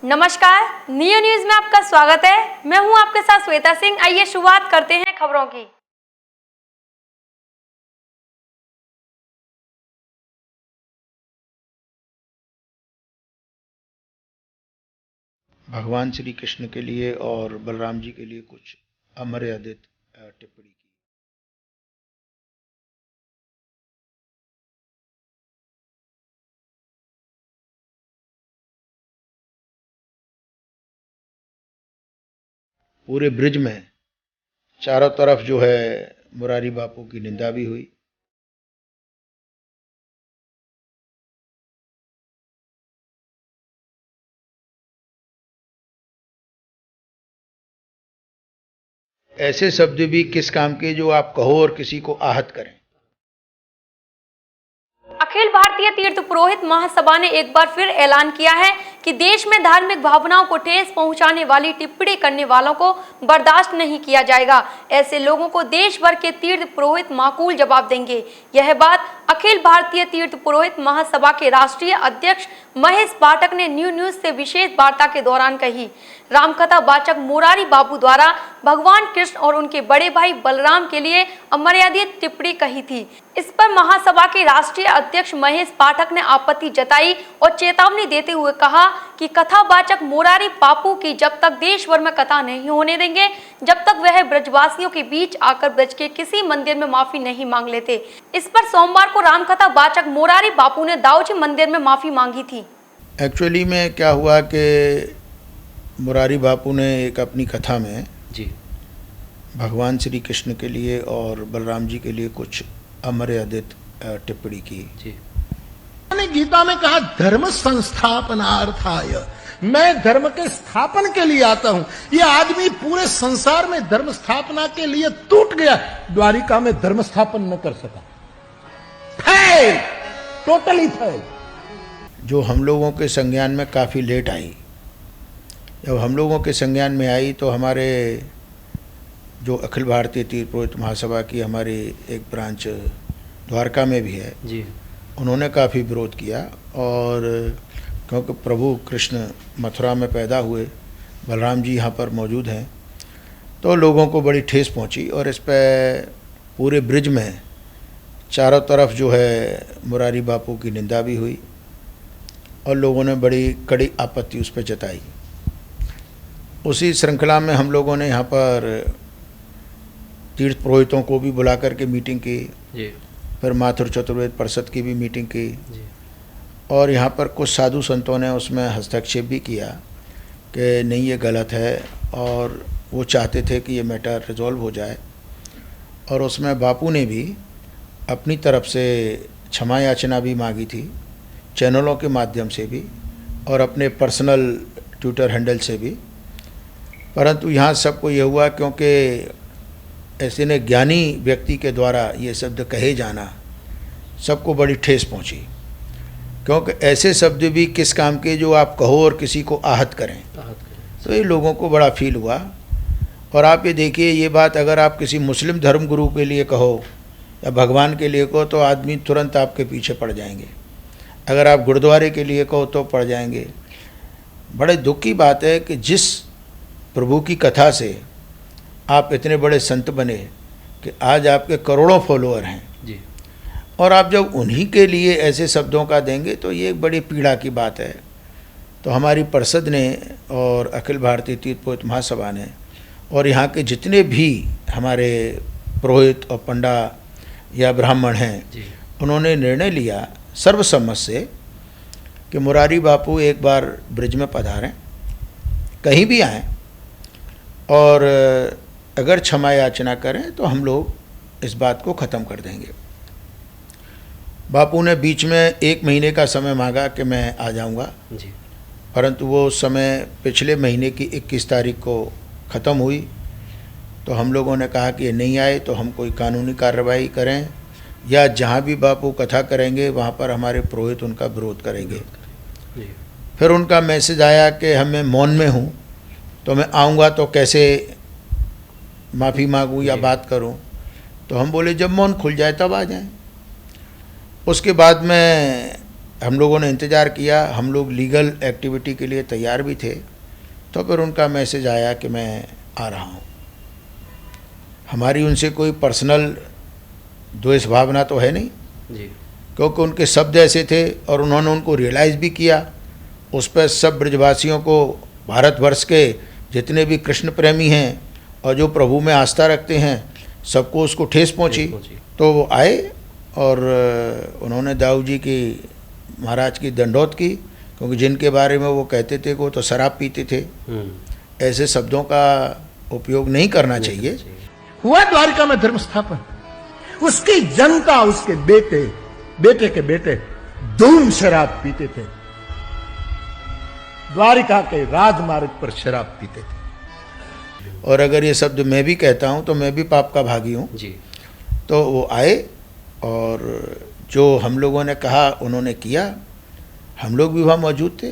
नमस्कार, neo news में आपका स्वागत है। मैं हूं आपके साथ श्वेता सिंह। आइए शुरुआत करते हैं खबरों की। भगवान श्री कृष्ण के लिए और बलराम जी के लिए कुछ अमर्यादित टिप्पणी की। पूरे ब्रिज में चारों तरफ जो है मुरारी बापू की निंदा भी हुई। ऐसे शब्द भी किस काम के जो आप कहो और किसी को आहत करें। अखिल भारतीय तीर्थ पुरोहित महासभा ने एक बार फिर ऐलान किया है कि देश में धार्मिक भावनाओं को ठेस पहुंचाने वाली टिप्पणी करने वालों को बर्दाश्त नहीं किया जाएगा। ऐसे लोगों को देश भर के तीर्थ पुरोहित माकूल जवाब देंगे। यह बात अखिल भारतीय तीर्थ पुरोहित महासभा के राष्ट्रीय अध्यक्ष महेश पाठक ने न्यूज से विशेष वार्ता के दौरान कही। रामकथा वाचक मुरारी बापू द्वारा भगवान कृष्ण और उनके बड़े भाई बलराम के लिए अमर्यादित टिप्पणी कही थी। इस पर महासभा के राष्ट्रीय अध्यक्ष महेश पाठक ने आपत्ति जताई और चेतावनी देते हुए कहा कि कथावाचक मुरारी बापू की जब तक देश भर में कथा नहीं होने देंगे, जब तक वह ब्रजवासियों के बीच आकर ब्रज के किसी मंदिर में माफी नहीं मांग लेते। इस पर सोमवार को रामकथा वाचक मुरारी बापू ने दाऊजी मंदिर में माफी मांगी थी। एक्चुअली में क्या हुआ कि मुरारी बापू ने एक अपनी कथा में जी भगवान श्री कृष्ण के लिए और बलराम जी के लिए कुछ अमर्यादित टिप्पणी की। जी मैंने गीता में कहा धर्म संस्थापनार्थाय, मैं धर्म के स्थापन के लिए आता हूं। ये आदमी पूरे संसार में धर्म स्थापना के लिए टूट गया, द्वारिका में धर्म स्थापन न कर सका। Fail, totally fail. जो हम लोगों के संज्ञान में काफ़ी लेट आई। जब हम लोगों के संज्ञान में आई तो हमारे जो अखिल भारतीय तीर्थ पुरोहित महासभा की हमारी एक ब्रांच द्वारका में भी है जी, उन्होंने काफ़ी विरोध किया। और क्योंकि प्रभु कृष्ण मथुरा में पैदा हुए, बलराम जी यहाँ पर मौजूद हैं, तो लोगों को बड़ी ठेस पहुँची और इस पर पूरे ब्रिज में चारों तरफ जो है मुरारी बापू की निंदा भी हुई और लोगों ने बड़ी कड़ी आपत्ति उस पर जताई। उसी श्रृंखला में हम लोगों ने यहाँ पर तीर्थ पुरोहितों को भी बुला करके मीटिंग की। जी, फिर माथुर चतुर्वेद परिषद की भी मीटिंग की जी, और यहाँ पर कुछ साधु संतों ने उसमें हस्तक्षेप भी किया कि नहीं, ये गलत है और वो चाहते थे कि ये मैटर रिजॉल्व हो जाए। और उसमें बापू ने भी अपनी तरफ से क्षमा याचना भी मांगी थी, चैनलों के माध्यम से भी और अपने पर्सनल ट्विटर हैंडल से भी। परंतु यहाँ सबको ये हुआ क्योंकि ऐसे ने ज्ञानी व्यक्ति के द्वारा ये शब्द कहे जाना सबको बड़ी ठेस पहुँची, क्योंकि ऐसे शब्द भी किस काम के जो आप कहो और किसी को आहत करें। तो ये लोगों को बड़ा फील हुआ। और आप ये देखिए, ये बात अगर आप किसी मुस्लिम धर्म गुरु के लिए कहो या भगवान के लिए कहो तो आदमी तुरंत आपके पीछे पड़ जाएंगे। अगर आप गुरुद्वारे के लिए कहो तो पड़ जाएंगे। बड़े दुख की बात है कि जिस प्रभु की कथा से आप इतने बड़े संत बने कि आज आपके करोड़ों फॉलोअर हैं जी, और आप जब उन्हीं के लिए ऐसे शब्दों का देंगे तो ये एक बड़ी पीड़ा की बात है। तो हमारी परिषद ने और अखिल भारतीय तीर्थ पुरोहित महासभा ने और यहाँ के जितने भी हमारे पुरोहित और पंडा या ब्राह्मण हैं, जी, उन्होंने निर्णय लिया सर्वसम्मत से कि मुरारी बापू एक बार ब्रिज में पधारें, कहीं भी आएँ और अगर क्षमा याचना करें तो हम लोग इस बात को ख़त्म कर देंगे। बापू ने बीच में 1 महीने का समय मांगा कि मैं आ जाऊंगा, जी, परंतु वो समय पिछले महीने की 21 तारीख को ख़त्म हुई। तो हम लोगों ने कहा कि ये नहीं आए तो हम कोई कानूनी कार्रवाई करें या जहाँ भी बापू कथा करेंगे वहाँ पर हमारे पुरोहित उनका विरोध करेंगे। जी, फिर उनका मैसेज आया कि मैं मौन में हूँ, तो मैं आऊँगा तो कैसे माफ़ी मांगूँ या बात करूँ। तो हम बोले जब मौन खुल जाए तब आ जाएं। उसके बाद में हम लोगों ने इंतज़ार किया, हम लोग लीगल एक्टिविटी के लिए तैयार भी थे, तो फिर उनका मैसेज आया कि मैं आ रहा हूँ। हमारी उनसे कोई पर्सनल द्वेष भावना तो है नहीं जी। क्योंकि उनके शब्द ऐसे थे और उन्होंने उनको रियलाइज़ भी किया। उस पर सब ब्रजवासियों को, भारतवर्ष के जितने भी कृष्ण प्रेमी हैं और जो प्रभु में आस्था रखते हैं, सबको उसको ठेस पहुंची। तो वो आए और उन्होंने दाऊ जी की, महाराज की दंडौत की, क्योंकि जिनके बारे में वो कहते थे कि वो तो शराब पीते थे, ऐसे शब्दों का उपयोग नहीं करना चाहिए। हुआ द्वारिका में धर्म स्थापन, उसकी जनता, उसके बेटे, बेटे के बेटे धूम शराब पीते थे, द्वारिका के राजमार्ग पर शराब पीते थे। और अगर ये शब्द मैं भी कहता हूँ तो मैं भी पाप का भागी हूँ जी। तो वो आए और जो हम लोगों ने कहा उन्होंने किया। हम लोग भी वहाँ मौजूद थे,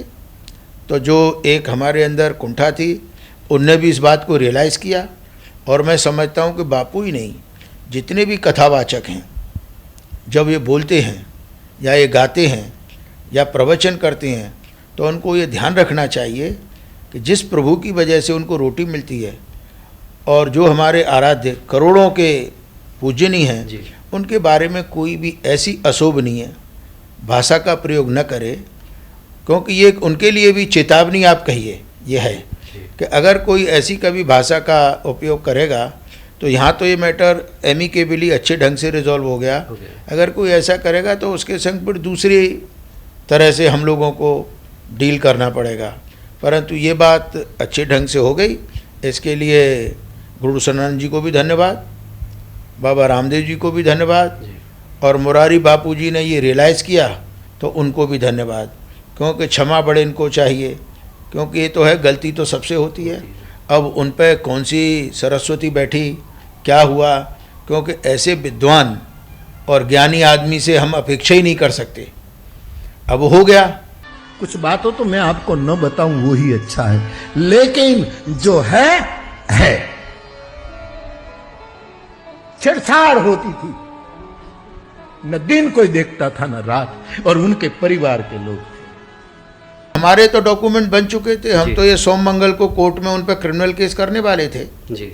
तो जो एक हमारे अंदर कुंठा थी, उनने भी इस बात को रियलाइज़ किया। और मैं समझता हूँ कि बापू ही नहीं, जितने भी कथावाचक हैं, जब ये बोलते हैं या ये गाते हैं या प्रवचन करते हैं, तो उनको ये ध्यान रखना चाहिए कि जिस प्रभु की वजह से उनको रोटी मिलती है और जो हमारे आराध्य करोड़ों के पूजनीय हैं, जी। उनके बारे में कोई भी ऐसी अशोभनीय भाषा का प्रयोग न करे, क्योंकि ये उनके लिए भी चेतावनी आप कहिए ये है कि अगर कोई ऐसी कभी भाषा का उपयोग करेगा तो यहाँ तो ये मैटर एमिकेबली अच्छे ढंग से रिजॉल्व हो गया। अगर कोई ऐसा करेगा तो उसके संग फिर दूसरी तरह से हम लोगों को डील करना पड़ेगा। परंतु ये बात अच्छे ढंग से हो गई, इसके लिए गुरु सनातन जी को भी धन्यवाद, बाबा रामदेव जी को भी धन्यवाद, और मुरारी बापू जी ने ये रियलाइज़ किया तो उनको भी धन्यवाद, क्योंकि क्षमा बड़े इनको चाहिए, क्योंकि ये तो है, गलती तो सबसे होती है। अब उन पर कौन सी सरस्वती बैठी, क्या हुआ, क्योंकि ऐसे विद्वान और ज्ञानी आदमी से हम अपेक्षा ही नहीं कर सकते। अब हो गया। कुछ बातों तो मैं आपको न बताऊं वो ही अच्छा है, लेकिन जो है छेड़छाड़ होती थी, न दिन कोई देखता था न रात, और उनके परिवार के लोग थे। हमारे तो डॉक्यूमेंट बन चुके थे, हम तो ये सोम मंगल को कोर्ट में उन पर क्रिमिनल केस करने वाले थे जी।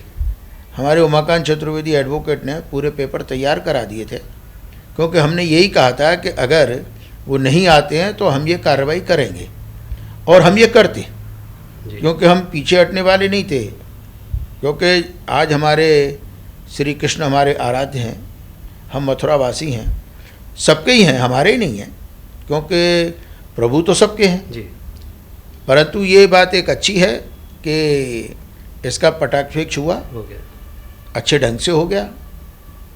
हमारे उमाकांत चतुर्वेदी एडवोकेट ने पूरे पेपर तैयार करा दिए थे, क्योंकि हमने यही कहा था कि अगर वो नहीं आते हैं तो हम ये कार्रवाई करेंगे, और हम ये करते, क्योंकि हम पीछे हटने वाले नहीं थे। क्योंकि आज हमारे श्री कृष्ण हमारे आराध्य हैं, हम मथुरावासी हैं, सबके ही हैं, हमारे ही नहीं हैं, क्योंकि प्रभु तो सबके हैं जी। परंतु ये बात एक अच्छी है कि इसका पटाक्षेप हुआ, हो गया, अच्छे ढंग से हो गया,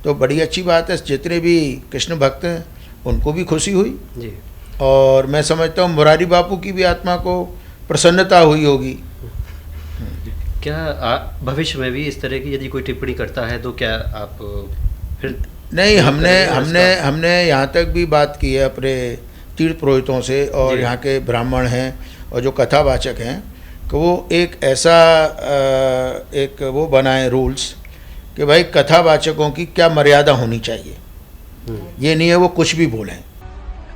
तो बड़ी अच्छी बात है। जितने भी कृष्ण भक्त हैं उनको भी खुशी हुई, जी। और मैं समझता हूँ मुरारी बापू की भी आत्मा को प्रसन्नता हुई होगी। क्या भविष्य में भी इस तरह की यदि कोई टिप्पणी करता है तो क्या आप फिर नहीं, हमने यहाँ तक भी बात की है अपने तीर्थ पुरोहितों से, और यहाँ के ब्राह्मण हैं और जो कथावाचक हैं, कि वो एक ऐसा एक वो बनाए रूल्स कि भाई कथावाचकों की क्या मर्यादा होनी चाहिए। ये नहीं है वो कुछ भी बोलें।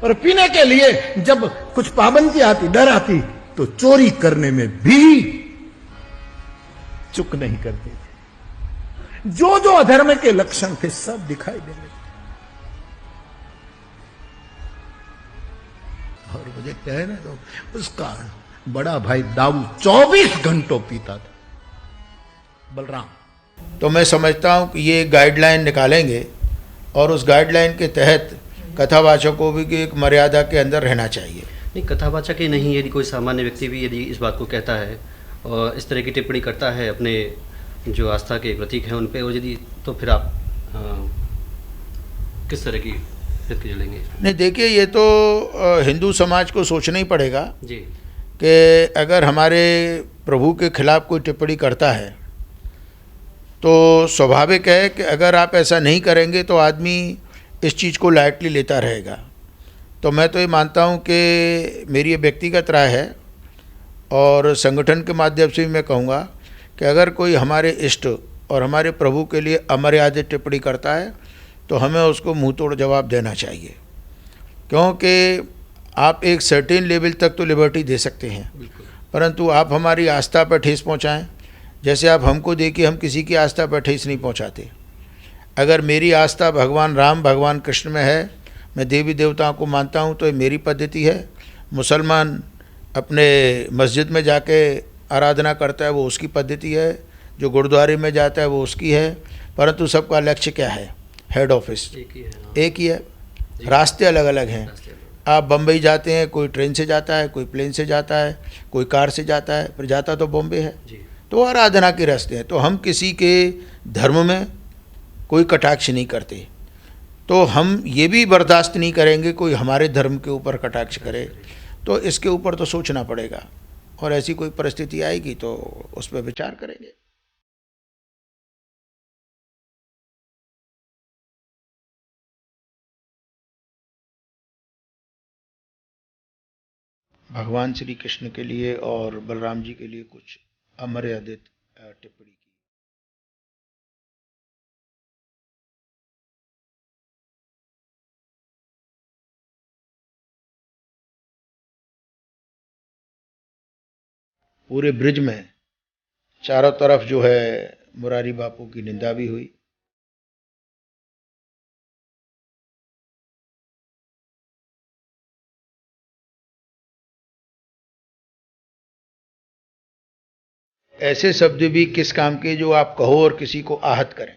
और पीने के लिए जब कुछ पाबंदी आती, डर आती, तो चोरी करने में भी चुक नहीं करते थे। जो जो अधर्म के लक्षण थे सब दिखाई देने थे। और मुझे कहने दो, उसका बड़ा भाई दाऊ 24 घंटों पीता था, बलराम। तो मैं समझता हूँ कि ये गाइडलाइन निकालेंगे, और उस गाइडलाइन के तहत कथावाचकों को भी एक मर्यादा के अंदर रहना चाहिए। नहीं, कथावाचक ही नहीं, यदि कोई सामान्य व्यक्ति भी यदि इस बात को कहता है और इस तरह की टिप्पणी करता है अपने जो आस्था के प्रतीक हैं उन पे, और यदि तो फिर आप किस तरह की हित चलेंगे? नहीं, देखिए, ये तो हिंदू समाज को सोचना ही पड़ेगा जी, कि अगर हमारे प्रभु के खिलाफ कोई टिप्पणी करता है तो स्वाभाविक है कि अगर आप ऐसा नहीं करेंगे तो आदमी इस चीज़ को लाइटली लेता रहेगा। तो मैं तो ये मानता हूँ कि मेरी ये व्यक्तिगत राय है, और संगठन के माध्यम से भी मैं कहूँगा कि अगर कोई हमारे इष्ट और हमारे प्रभु के लिए अमर्यादित टिप्पणी करता है तो हमें उसको मुंह तोड़ जवाब देना चाहिए, क्योंकि आप एक सर्टेन लेवल तक तो लिबर्टी दे सकते हैं, परंतु आप हमारी आस्था पर ठेस पहुंचाएं। जैसे आप हमको देखिए, हम किसी की आस्था पर ठेस नहीं पहुंचाते। अगर मेरी आस्था भगवान राम भगवान कृष्ण में है, मैं देवी देवताओं को मानता हूं, तो ये मेरी पद्धति है। मुसलमान अपने मस्जिद में जाके आराधना करता है, वो उसकी पद्धति है। जो गुरुद्वारे में जाता है वो उसकी है। परंतु सबका लक्ष्य क्या है? हेड ऑफिस एक ही है, रास्ते अलग अलग हैं। आप बम्बई जाते हैं, कोई ट्रेन से जाता है, कोई प्लेन से जाता है, कोई कार से जाता है, पर जाता तो बॉम्बे है। तो आराधना के रास्ते हैं। तो हम किसी के धर्म में कोई कटाक्ष नहीं करते, तो हम ये भी बर्दाश्त नहीं करेंगे कोई हमारे धर्म के ऊपर कटाक्ष करे। तो इसके ऊपर तो सोचना पड़ेगा, और ऐसी कोई परिस्थिति आएगी तो उस पर विचार करेंगे। भगवान श्री कृष्ण के लिए और बलराम जी के लिए कुछ अमर्यादित टिप्पणी की। पूरे ब्रिज में चारों तरफ जो है मुरारी बापू की निंदा भी हुई। ऐसे शब्द भी किस काम के जो आप कहो और किसी को आहत करें।